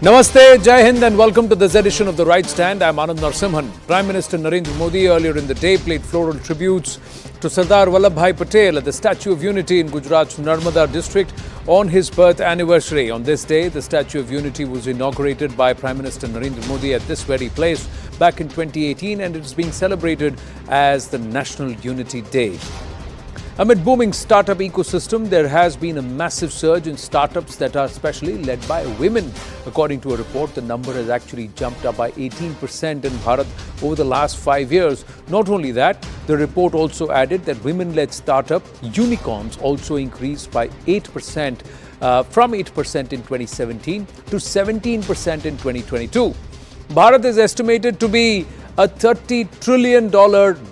Namaste, Jai Hind and welcome to this edition of The Right Stand. I'm Anand Narsimhan. Prime Minister Narendra Modi earlier in the day played floral tributes to Sardar Vallabhbhai Patel at the Statue of Unity in Gujarat's Narmada district on his birth anniversary. On this day, the Statue of Unity was inaugurated by Prime Minister Narendra Modi at this very place back in 2018 and it is being celebrated as the National Unity Day. Amid booming startup ecosystem, there has been a massive surge in startups that are especially led by women. According to a report, the number has actually jumped up by 18% in Bharat over the last 5 years. Not only that, the report also added that women-led startup unicorns also increased by 8%, from 8% in 2017 to 17% in 2022. Bharat is estimated to be a $30 trillion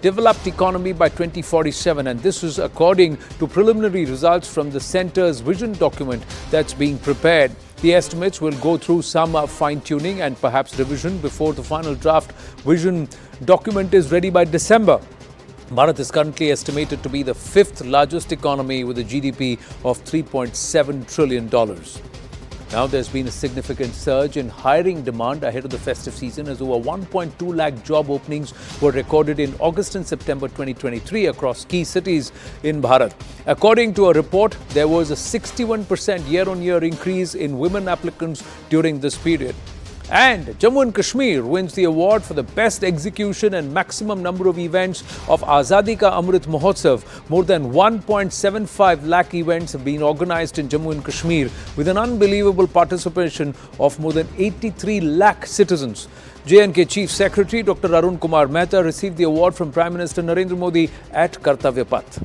developed economy by 2047, and this is according to preliminary results from the centre's vision document that's being prepared. The estimates will go through some fine-tuning and perhaps revision before the final draft vision document is ready by December. Bharat is currently estimated to be the fifth largest economy with a GDP of $3.7 trillion. Now, there's been a significant surge in hiring demand ahead of the festive season as over 1.2 lakh job openings were recorded in August and September 2023 across key cities in Bharat. According to a report, there was a 61% year-on-year increase in women applicants during this period. And Jammu and Kashmir wins the award for the best execution and maximum number of events of Azadi Ka Amrit Mahotsav. More than 1.75 lakh events have been organized in Jammu and Kashmir with an unbelievable participation of more than 83 lakh citizens. J&K Chief Secretary Dr. Arun Kumar Mehta received the award from Prime Minister Narendra Modi at Kartavya Path.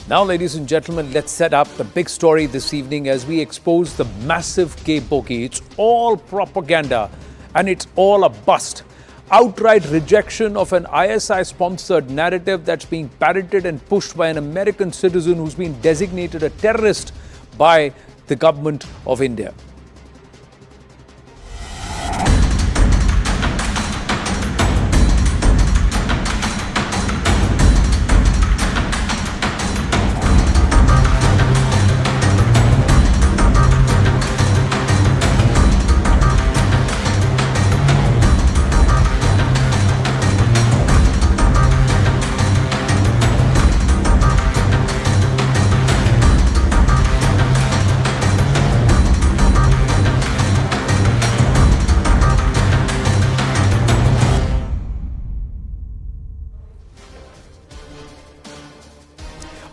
Now, ladies and gentlemen, let's set up the big story this evening as we expose the massive K bogey. It's all propaganda and it's all a bust. Outright rejection of an ISI-sponsored narrative that's being parroted and pushed by an American citizen who's been designated a terrorist by the government of India.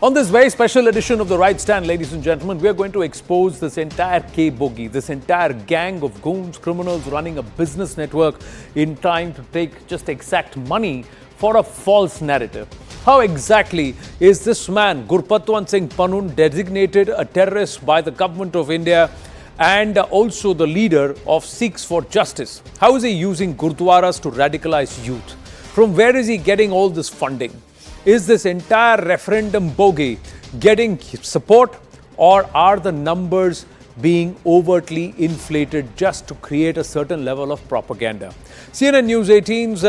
On this very special edition of The Right Stand, ladies and gentlemen, we are going to expose this entire K bogey, this entire gang of goons, criminals running a business network in trying to take just exact money for a false narrative. How exactly is this man, Gurpatwant Singh Pannun, designated a terrorist by the government of India and also the leader of Sikhs for Justice? How is he using gurdwaras to radicalize youth? From where is he getting all this funding? Is this entire referendum bogey getting support, or are the numbers being overtly inflated just to create a certain level of propaganda? CNN News 18's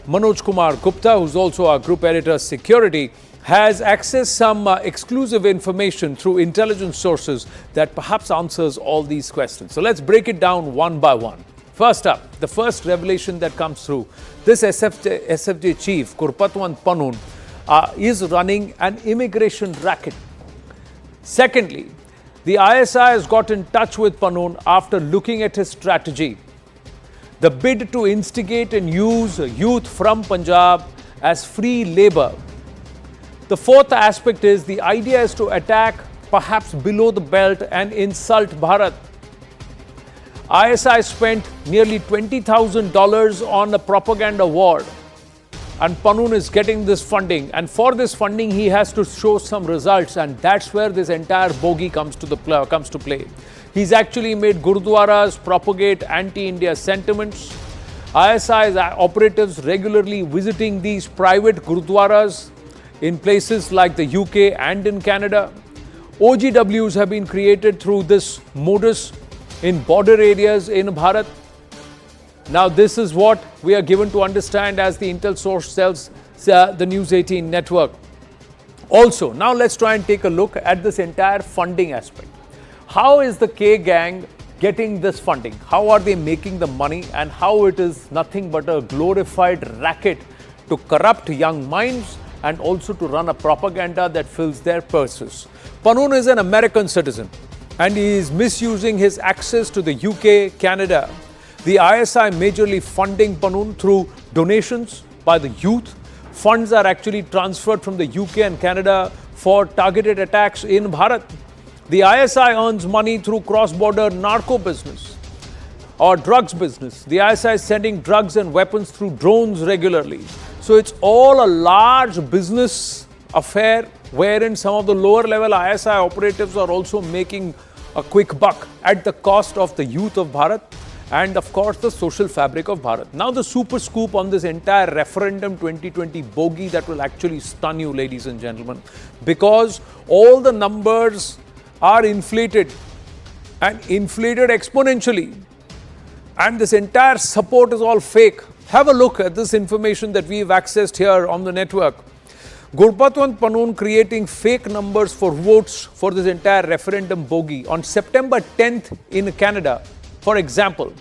Manoj Kumar Gupta, who's also our group editor security, has accessed some exclusive information through intelligence sources that perhaps answers all these questions. So let's break it down one by one. First up, the first revelation that comes through, this SFJ chief, Gurpatwant Pannun, is running an immigration racket. Secondly, the ISI has got in touch with Pannun after looking at his strategy. The bid to instigate and use youth from Punjab as free labor. The fourth aspect is the idea is to attack perhaps below the belt and insult Bharat. ISI spent nearly $20,000 on a propaganda war. And Pannun is getting this funding, and for this funding he has to show some results, and that's where this entire bogey comes to play. He's actually made gurdwaras propagate anti-India sentiments. ISI's operatives regularly visiting these private gurdwaras in places like the UK and in Canada. OGWs have been created through this modus in border areas in Bharat. Now, this is what we are given to understand as the intel source tells the News 18 network. Also, now let's try and take a look at this entire funding aspect. How is the K gang getting this funding? How are they making the money, and how it is nothing but a glorified racket to corrupt young minds and also to run a propaganda that fills their purses? Pannun is an American citizen and he is misusing his access to the UK, Canada. The ISI majorly funding Pannun through donations by the youth. Funds are actually transferred from the UK and Canada for targeted attacks in Bharat. The ISI earns money through cross-border narco business or drugs business. The ISI is sending drugs and weapons through drones regularly. So it's all a large business affair wherein some of the lower level ISI operatives are also making a quick buck at the cost of the youth of Bharat and of course the social fabric of Bharat. Now the super scoop on this entire referendum 2020 bogey that will actually stun you, ladies and gentlemen, because all the numbers are inflated and inflated exponentially, and this entire support is all fake. Have a look at this information that we've accessed here on the network. Gurpatwant Pannun creating fake numbers for votes for this entire referendum bogey. On September 10th in Canada, for example,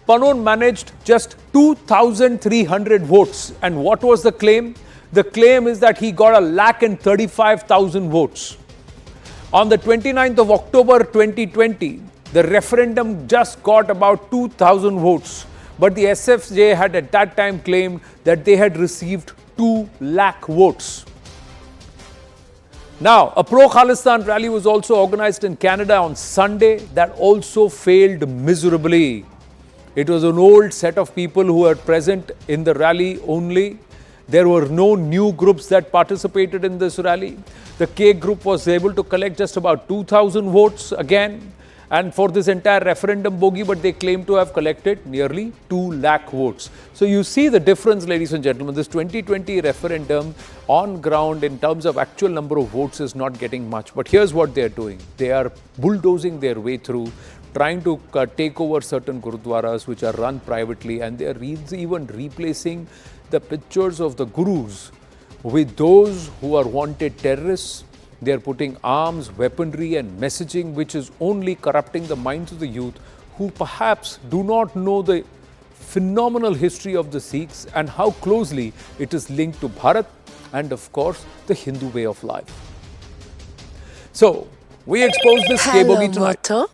Pannun managed just 2,300 votes. And what was the claim? The claim is that he got 1,35,000 votes. On the 29th of October 2020, the referendum just got about 2,000 votes. But the SFJ had at that time claimed that they had received 2 lakh votes. Now, a pro-Khalistan rally was also organized in Canada on Sunday that also failed miserably. It was an old set of people who were present in the rally only. There were no new groups that participated in this rally. The K group was able to collect just about 2,000 votes again, and for this entire referendum bogey, but they claim to have collected nearly 2 lakh votes. So you see the difference, ladies and gentlemen. This 2020 referendum on ground in terms of actual number of votes is not getting much. But here's what they're doing. They are bulldozing their way through, trying to take over certain gurudwaras which are run privately, and they're even replacing the pictures of the gurus with those who are wanted terrorists. They are putting arms, weaponry and messaging which is only corrupting the minds of the youth who perhaps do not know the phenomenal history of the Sikhs and how closely it is linked to Bharat and of course the Hindu way of life. So, we expose this K-bogey tonight. Mother.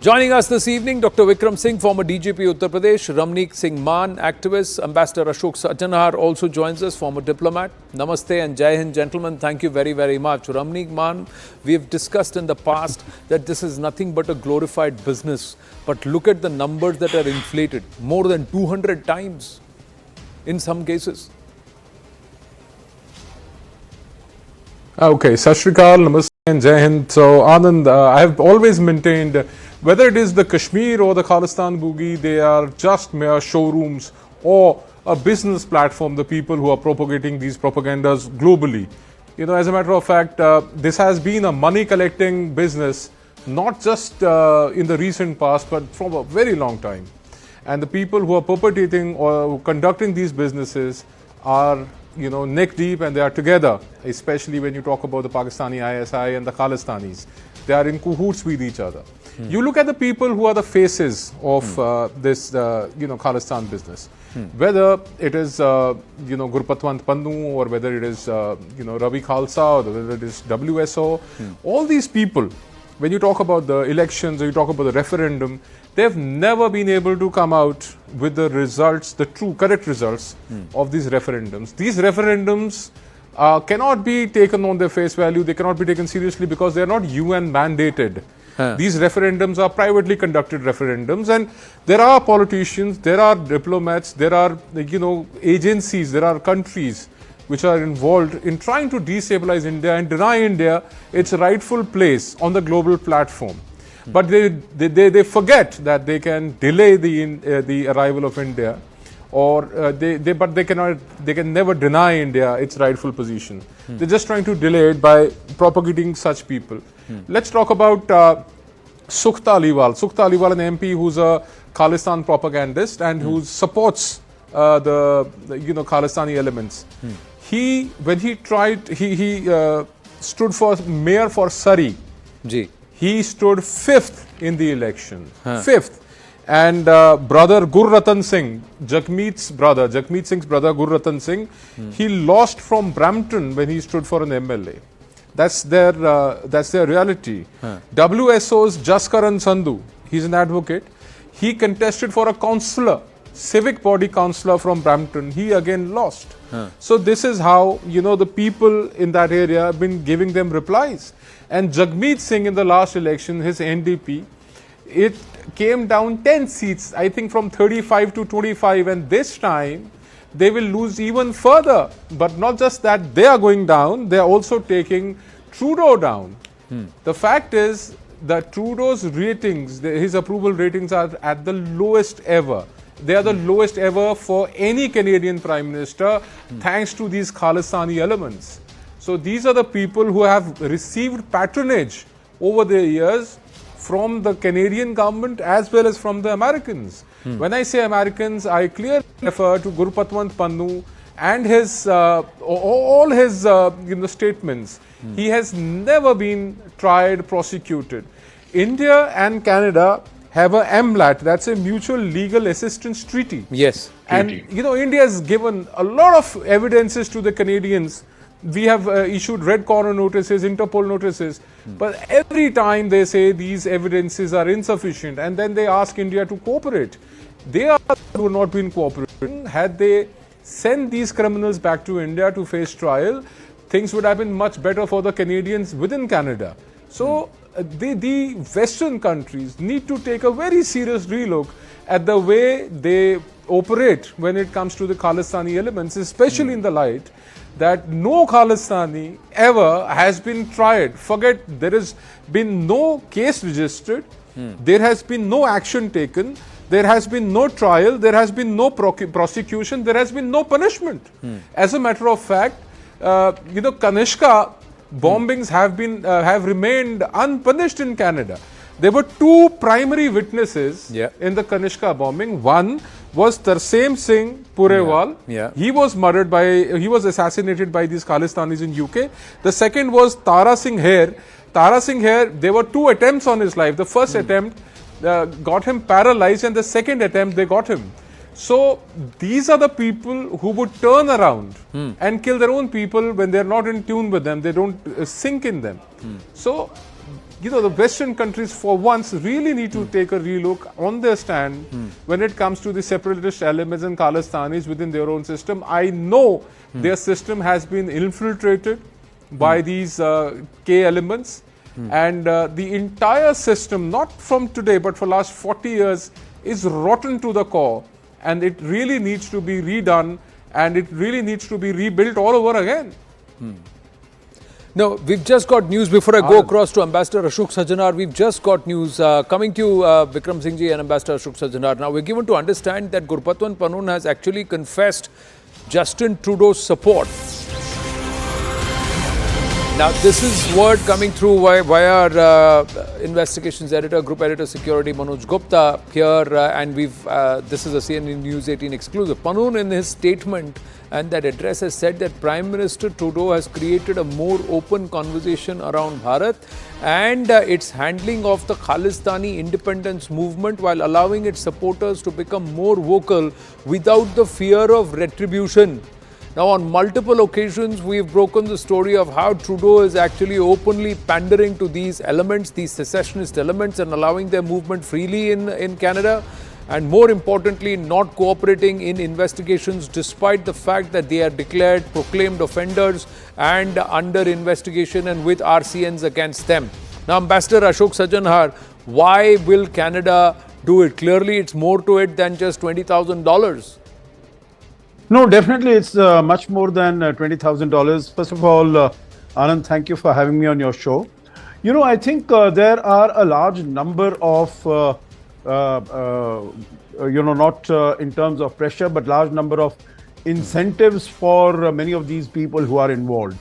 Joining us this evening, Dr. Vikram Singh, former DGP Uttar Pradesh, Ramneek Singh Mann, activist, Ambassador Ashok Sajjanhar also joins us, former diplomat. Namaste and Jai Hind, gentlemen. Thank you very, very much. Ramneek Mann, we have discussed in the past that this is nothing but a glorified business. But look at the numbers that are inflated, more than 200 times in some cases. Okay, Sat Shri Akal, Namaste and Jai Hind. So Anand, I have always maintained whether it is the Kashmir or the Khalistan boogie, they are just mere showrooms or a business platform, the people who are propagating these propagandas globally. You know, as a matter of fact, this has been a money collecting business, not just in the recent past, but from a very long time. And the people who are perpetrating or conducting these businesses are, you know, neck deep, and they are together, especially when you talk about the Pakistani ISI and the Khalistanis. They are in cahoots with each other. You look at the people who are the faces of this, you know, Khalistan business. Whether it is, you know, Gurpatwant Pannun, or whether it is, you know, Ravi Khalsa, or whether it is WSO, all these people, when you talk about the elections or you talk about the referendum, they've never been able to come out with the results, the true, correct results of these referendums. These referendums cannot be taken on their face value. They cannot be taken seriously because they are not UN mandated. These referendums are privately conducted referendums, and there are politicians, there are diplomats, there are, you know, agencies, there are countries which are involved in trying to destabilize India and deny India its rightful place on the global platform. But they forget that they can delay the arrival of India, or they can never deny India its rightful position. They're just trying to delay it by propagating such people. Let's talk about Sukh Taliwal. Sukh Taliwal, an MP who's a Khalistan propagandist and who supports the you know, Khalistani elements. when he tried, he stood for mayor for Surrey. Ji. He stood 5th in the election. 5th. And brother Gurpatwant Singh, Jagmeet Singh's brother Gurpatwant Singh, he lost from Brampton when he stood for an MLA. That's their reality. WSO's Jaskaran Sandhu, he's an advocate. He contested for a councillor, civic body councillor from Brampton. He again lost. So this is how, the people in that area have been giving them replies. And Jagmeet Singh in the last election, his NDP, it came down 10 seats, I think from 35 to 25, and this time they will lose even further. But not just that they are going down, they are also taking Trudeau down. The fact is that Trudeau's ratings, his approval ratings are at the lowest ever. They are the lowest ever for any Canadian Prime Minister, thanks to these Khalistani elements. So these are the people who have received patronage over the years from the Canadian government as well as from the Americans. When I say Americans, I clearly refer to Gurpatwant Pannun and his all his statements. He has never been tried, prosecuted. India and Canada have a MLAT, that's a mutual legal assistance treaty. Yes. And India has given a lot of evidences to the Canadians. We have issued red corner notices, Interpol notices, but every time they say these evidences are insufficient and then they ask India to cooperate. They are who have not been cooperating. Had they sent these criminals back to India to face trial, things would have been much better for the Canadians within Canada. So the Western countries need to take a very serious relook at the way they operate when it comes to the Khalistani elements, especially in the light that no Khalistani ever has been tried. Forget, there has been no case registered, there has been no action taken, there has been no trial, there has been no prosecution, there has been no punishment. As a matter of fact, Kanishka bombings have remained unpunished in Canada. There were two primary witnesses in the Kanishka bombing. One was Tarsem Singh Purewal. He was assassinated by these Khalistanis in UK. The second was Tara Singh Hair. Tara Singh Hair, there were two attempts on his life. The first attempt got him paralyzed, and the second attempt they got him. So these are the people who would turn around and kill their own people when they're not in tune with them. They don't sink in them. So the Western countries for once really need to take a relook on their stand when it comes to the separatist elements and Khalistanis within their own system. I know their system has been infiltrated by these K elements, and the entire system, not from today but for last 40 years, is rotten to the core, and it really needs to be redone, and it really needs to be rebuilt all over again. No, we've just got news before I go across to Ambassador Ashok Sajjanar. We've just got news coming to you, Vikram Singh ji and Ambassador Ashok Sajjanar. Now, we're given to understand that Gurpatwant Pannun has actually confessed Justin Trudeau's support. Now, this is word coming through via our investigations editor, group editor security Manoj Gupta here, and this is a CNN News 18 exclusive. Pannun in his statement and that address has said that Prime Minister Trudeau has created a more open conversation around Bharat and its handling of the Khalistani independence movement while allowing its supporters to become more vocal without the fear of retribution. Now, on multiple occasions, we've broken the story of how Trudeau is actually openly pandering to these elements, these secessionist elements, and allowing their movement freely in Canada. And more importantly, not cooperating in investigations despite the fact that they are declared proclaimed offenders and under investigation and with RCNs against them. Now, Ambassador Ashok Sajjanar, why will Canada do it? Clearly, it's more to it than just $20,000. No, definitely it's much more than $20,000. First of all, Anand, thank you for having me on your show. I think there are a large number of not in terms of pressure, but large number of incentives for many of these people who are involved.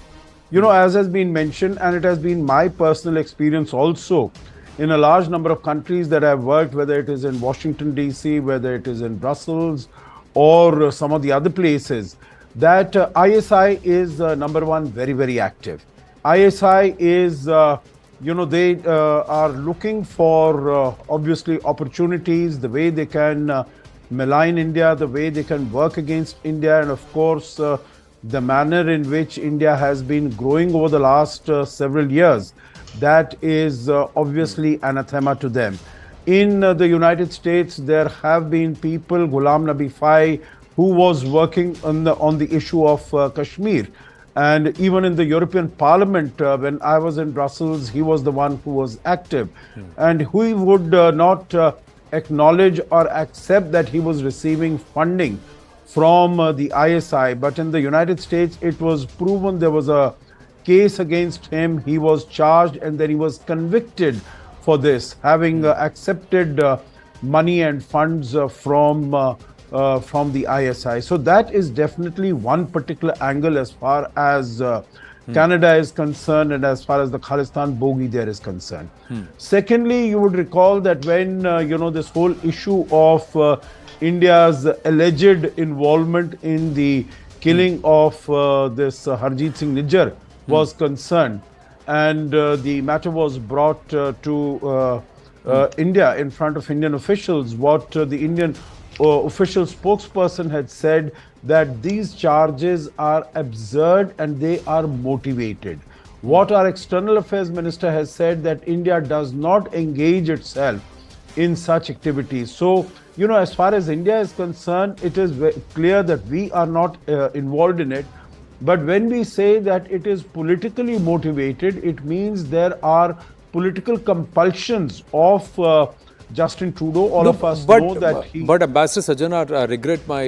As has been mentioned, and it has been my personal experience also, in a large number of countries that I've worked, whether it is in Washington, D.C., whether it is in Brussels, or some of the other places, that ISI is number one, very, very active. ISI is, they are looking for obviously opportunities, the way they can malign India, the way they can work against India, and of course, the manner in which India has been growing over the last several years. That is obviously anathema to them. In the United States, there have been people, Ghulam Nabi Fai, who was working on the issue of Kashmir. And even in the European Parliament, when I was in Brussels, he was the one who was active. And he would not acknowledge or accept that he was receiving funding from the ISI. But in the United States, it was proven there was a case against him. He was charged and then he was convicted for this, having accepted money and funds from the ISI. So that is definitely one particular angle as far as Canada is concerned and as far as the Khalistan bogey there is concerned. Secondly, you would recall that when this whole issue of India's alleged involvement in the killing of this Harjeet Singh Nijjar was concerned, and the matter was brought to India in front of Indian officials, what the Indian official spokesperson had said that these charges are absurd and they are motivated. What our External Affairs Minister has said that India does not engage itself in such activities. So, as far as India is concerned, it is clear that we are not involved in it. But when we say that it is politically motivated, it means there are political compulsions of Justin Trudeau. All of us know that he... But Ambassador Sajjan, I regret my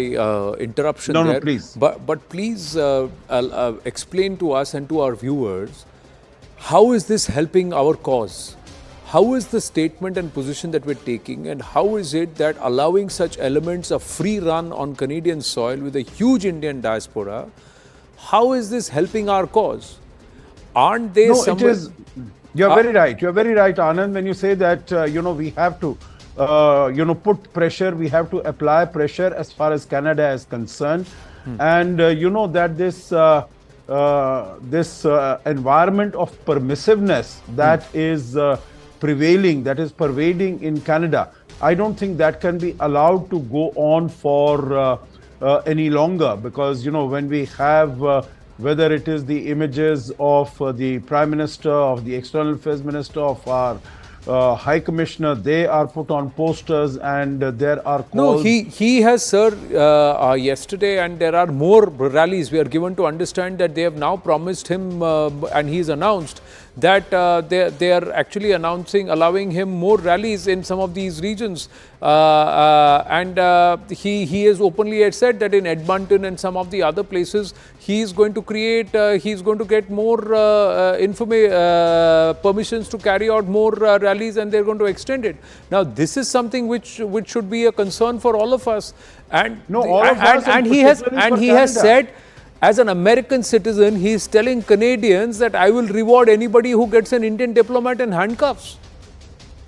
interruption there. No, please. But please explain to us and to our viewers, how is this helping our cause? How is the statement and position that we're taking, and how is it that allowing such elements a free run on Canadian soil with a huge Indian diaspora, how is this helping our cause? Aren't they it is... You're very right. You're very right, Anand, when you say that, we have to, put pressure, we have to apply pressure as far as Canada is concerned. And, that this environment of permissiveness that is prevailing, that is pervading in Canada, I don't think that can be allowed to go on for any longer, because, when we have... whether it is the images of the Prime Minister, of the External Affairs Minister, of our High Commissioner, they are put on posters and there are calls. No, he has, sir, yesterday, and there are more rallies. We are given to understand that they have now promised him, and he's announced that they are actually allowing him more rallies in some of these regions. And he has openly said that in Edmonton and some of the other places, he is going to create, he's going to get more permissions to carry out more rallies, and they're going to extend it. Now, this is something which should be a concern for all of us. And he has said, as an American citizen, he is telling Canadians that I will reward anybody who gets an Indian diplomat in handcuffs.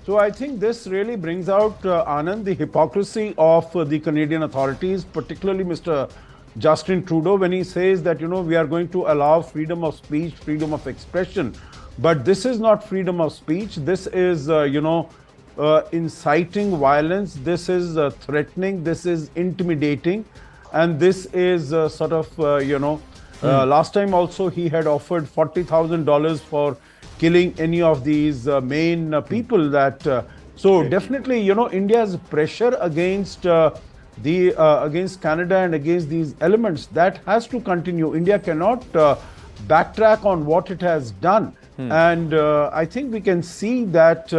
So I think this really brings out, Anand, the hypocrisy of the Canadian authorities, particularly Mr. Justin Trudeau, when he says that, we are going to allow freedom of speech, freedom of expression. But this is not freedom of speech. This is, inciting violence. This is threatening. This is intimidating. And this is last time also he had offered $40,000 for killing any of these main people that... definitely, India's pressure against against Canada and against these elements, that has to continue. India cannot backtrack on what it has done. And I think we can see that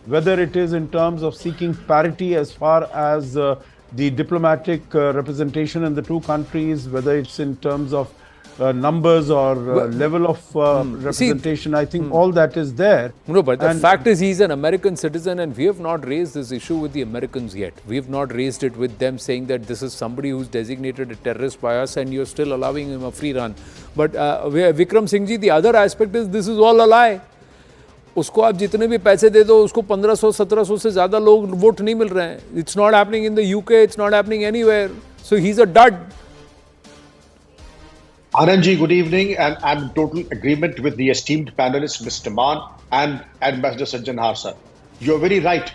whether it is in terms of seeking parity as far as the diplomatic representation in the two countries, whether it's in terms of numbers or level of representation, I think all that is there. No, but the fact is he's an American citizen, and we have not raised this issue with the Americans yet. We have not raised it with them, saying that this is somebody who's designated a terrorist by us and you're still allowing him a free run. But Vikram Singh ji, the other aspect is this is all a lie. उसको आप जितने भी पैसे दे दो, उसको 1500-1700 से ज़्यादा लोग वोट नहीं मिल रहे हैं. It's not happening in the UK, it's not happening anywhere. So he's a dud. Anandji, good evening, and I'm in total agreement with the esteemed panelist, Mr. Maan and Ambassador Sajjan Harsar. You're very right.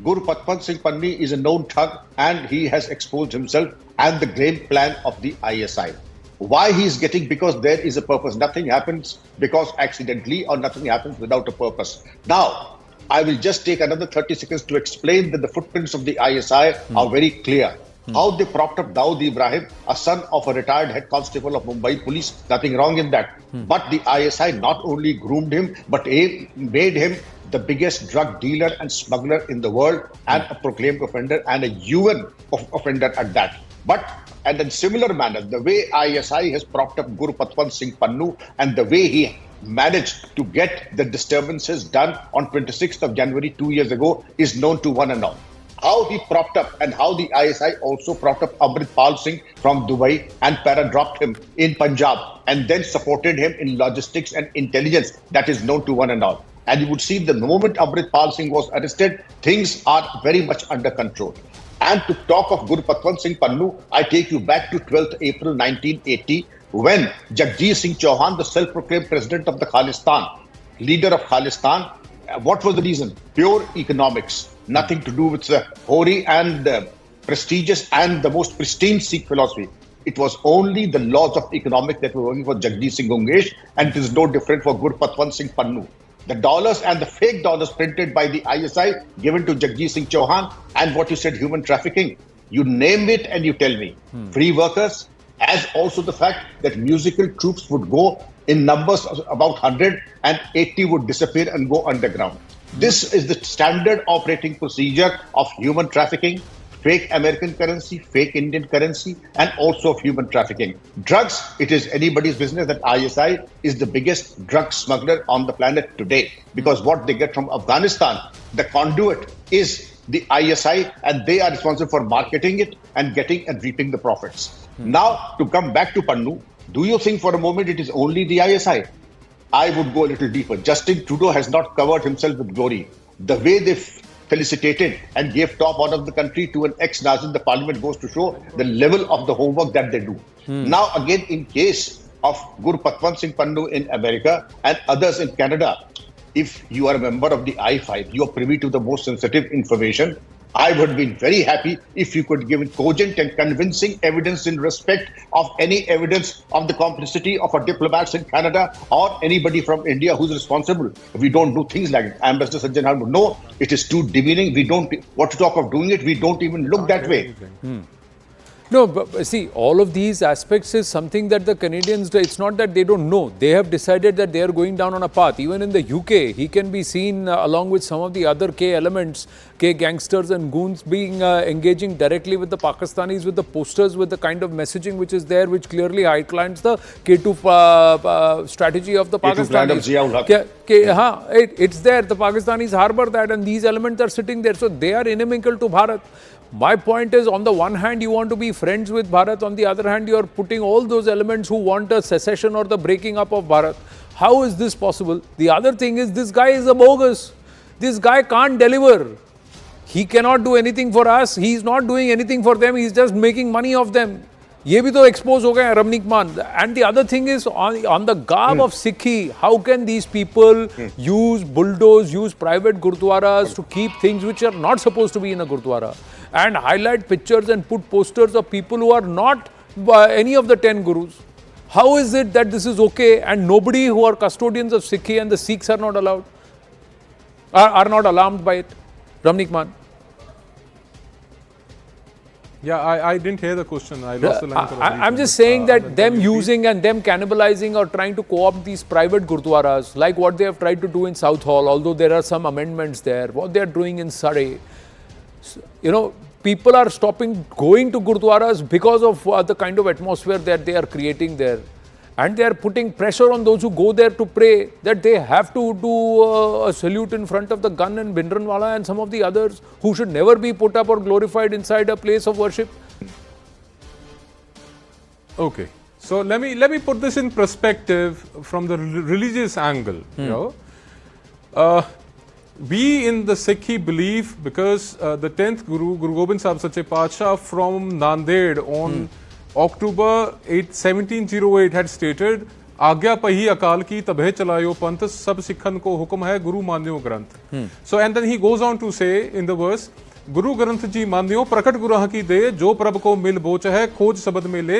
Gurpatwant Singh Pannun is a known thug, and he has exposed himself and the game plan of the ISI. Why he is getting? Because there is a purpose. Nothing happens because accidentally, or nothing happens without a purpose. Now, I will just take another 30 seconds to explain that the footprints of the ISI are very clear. How they propped up Dawood Ibrahim, a son of a retired head constable of Mumbai police. Nothing wrong in that. But the ISI not only groomed him, but made him the biggest drug dealer and smuggler in the world, and a proclaimed offender, and a UN offender at that. And in similar manner, the way ISI has propped up Gurpatwant Singh Pannun, and the way he managed to get the disturbances done on 26th of January 2 years ago is known to one and all. How he propped up, and how the ISI also propped up Amritpal Singh from Dubai and para-dropped him in Punjab, and then supported him in logistics and intelligence, that is known to one and all. And you would see the moment Amritpal Singh was arrested, things are very much under control. And to talk of Gurpatwant Singh Pannun, I take you back to 12th April 1980, when Jagjit Singh Chauhan, the self-proclaimed president of the Khalistan, leader of Khalistan, what was the reason? Pure economics. Nothing to do with the hoary and prestigious and the most pristine Sikh philosophy. It was only the laws of economics that were working for Jagjit Singh Ungesh, and it is no different for Gurpatwant Singh Pannun. The dollars and the fake dollars printed by the ISI given to Jagjit Singh Chauhan, and what you said, human trafficking. You name it and you tell me. Free workers, as also the fact that musical troops would go in numbers of about 100 and 80 would disappear and go underground. This is the standard operating procedure of human trafficking, fake American currency, fake Indian currency, and also of human trafficking. Drugs, it is anybody's business that ISI is the biggest drug smuggler on the planet today, because what they get from Afghanistan, the conduit is the ISI, and they are responsible for marketing it and getting and reaping the profits. Now, to come back to Pannun, do you think for a moment it is only the ISI? I would go a little deeper. Justin Trudeau has not covered himself with glory. The way they felicitated and gave top honor of the country to an ex-Nazi in the parliament goes to show the level of the homework that they do. Now, again, in case of Gurpatwant Singh Pannun in America and others in Canada, if you are a member of the I5, you are privy to the most sensitive information. I would have been very happy if you could give cogent and convincing evidence in respect of any evidence of the complicity of a diplomat in Canada or anybody from India who's responsible. We don't do things like it. Ambassador Sajjan Harsar, no, it is too demeaning. We don't, what to talk of doing it, we don't even look that way. No, but see, all of these aspects is something that the Canadians, it's not that they don't know. They have decided that they are going down on a path. Even in the UK, he can be seen along with some of the other K elements, K gangsters and goons being engaging directly with the Pakistanis, with the posters, with the kind of messaging which is there, which clearly outlines the K2 strategy of the Pakistanis. It's there. The Pakistanis harbor that, and these elements are sitting there. So they are inimical to Bharat. My point is, on the one hand, you want to be friends with Bharat. On the other hand, you are putting all those elements who want a secession or the breaking up of Bharat. How is this possible? The other thing is, this guy is a bogus. This guy can't deliver. He cannot do anything for us. He is not doing anything for them. He is just making money off them. ये भी तो expose हो गए Ramnik Man. And the other thing is, on the garb of Sikhi, how can these people use bulldoze, use private gurdwaras to keep things which are not supposed to be in a gurdwara, and highlight pictures and put posters of people who are not any of the 10 gurus? How is it that this is okay and nobody who are custodians of Sikhi and the Sikhs are not allowed, are not alarmed by it? Ramnik Man. Yeah, I didn't hear the question. I lost the line. I'm just saying that them using and them cannibalizing or trying to co-opt these private gurdwaras, like what they have tried to do in South Hall, although there are some amendments there, what they are doing in Surrey. You know, people are stopping going to gurdwaras because of the kind of atmosphere that they are creating there. And they are putting pressure on those who go there to pray that they have to do a salute in front of the gun and Bhindranwala and some of the others who should never be put up or glorified inside a place of worship. Okay, so let me put this in perspective from the religious angle. You know, we in the Sikhi believe, because the 10th Guru, Guru Gobind Sahib Sache Pacha from Nanded October 1708 had stated, आज्ञा पही अकाल की तबह चलायो पंथ सब सिखन को हुक्म है गुरु मान्यो ग्रंथ. So and then he goes on to say in the verse, Guru Granth जी मान्यो प्रकट गुराह की दे जो प्रभ को मिल बोच है खोज शब्द में ले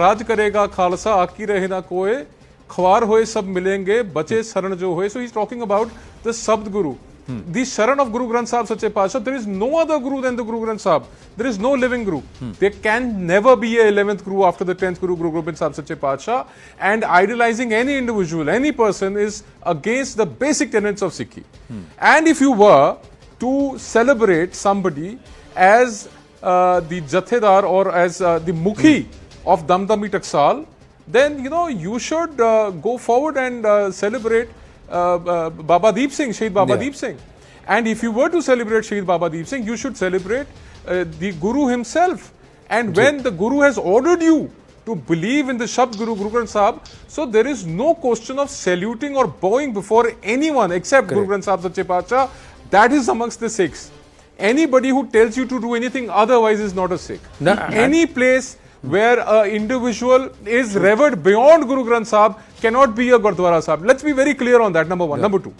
राज करेगा खालसा आकी रहे ना कोई ख्वार होए सब मिलेंगे बचे शरण जो होए. So he's talking about the Sabd Guru. The Sharan of Guru Granth Sahib Sache Pasha, there is no other Guru than the Guru Granth Sahib. There is no living Guru. There can never be a 11th Guru after the 10th Guru, Guru Gobind Sahib Sache Pasha. And idealizing any individual, any person is against the basic tenets of Sikhi. And if you were to celebrate somebody as the Jathedar or as the Mukhi of Damdami Taksal, then you should go forward and celebrate Baba Deep Singh, Shahid Baba Deep Singh. And if you were to celebrate Shahid Baba Deep Singh, you should celebrate the Guru himself. And when the Guru has ordered you to believe in the Shabd Guru, Guru Granth Sahib, so there is no question of saluting or bowing before anyone except Guru Granth Sahib Sache Pacha. That is amongst the Sikhs. Anybody who tells you to do anything otherwise is not a Sikh. Any place where an individual is revered beyond Guru Granth Sahib cannot be a Gurdwara Sahib. Let's be very clear on that, number one. Number two,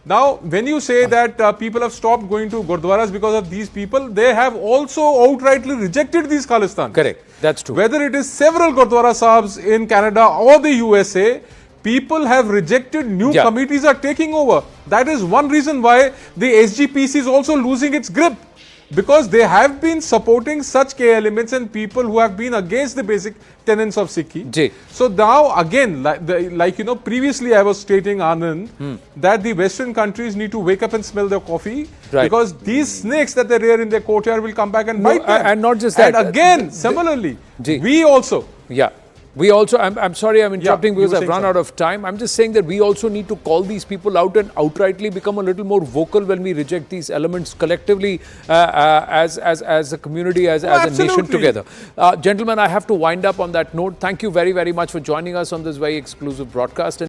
now when you say that people have stopped going to Gurdwaras because of these people, they have also outrightly rejected these Khalistan. Correct, that's true. Whether it is several Gurdwara Sahibs in Canada or the USA, people have rejected, new committees are taking over. That is one reason why the SGPC is also losing its grip. Because they have been supporting such K elements and people who have been against the basic tenets of Sikhi. So now again, previously I was stating, Anand, that the Western countries need to wake up and smell their coffee. Because these snakes that they rear in their courtyard will come back and bite them. And not just that. And again, similarly, we also. We also, I'm sorry I'm interrupting because I've run out of time. I'm just saying that we also need to call these people out and outrightly become a little more vocal when we reject these elements collectively as a community, as a nation together. Gentlemen, I have to wind up on that note. Thank you very, very much for joining us on this very exclusive broadcast.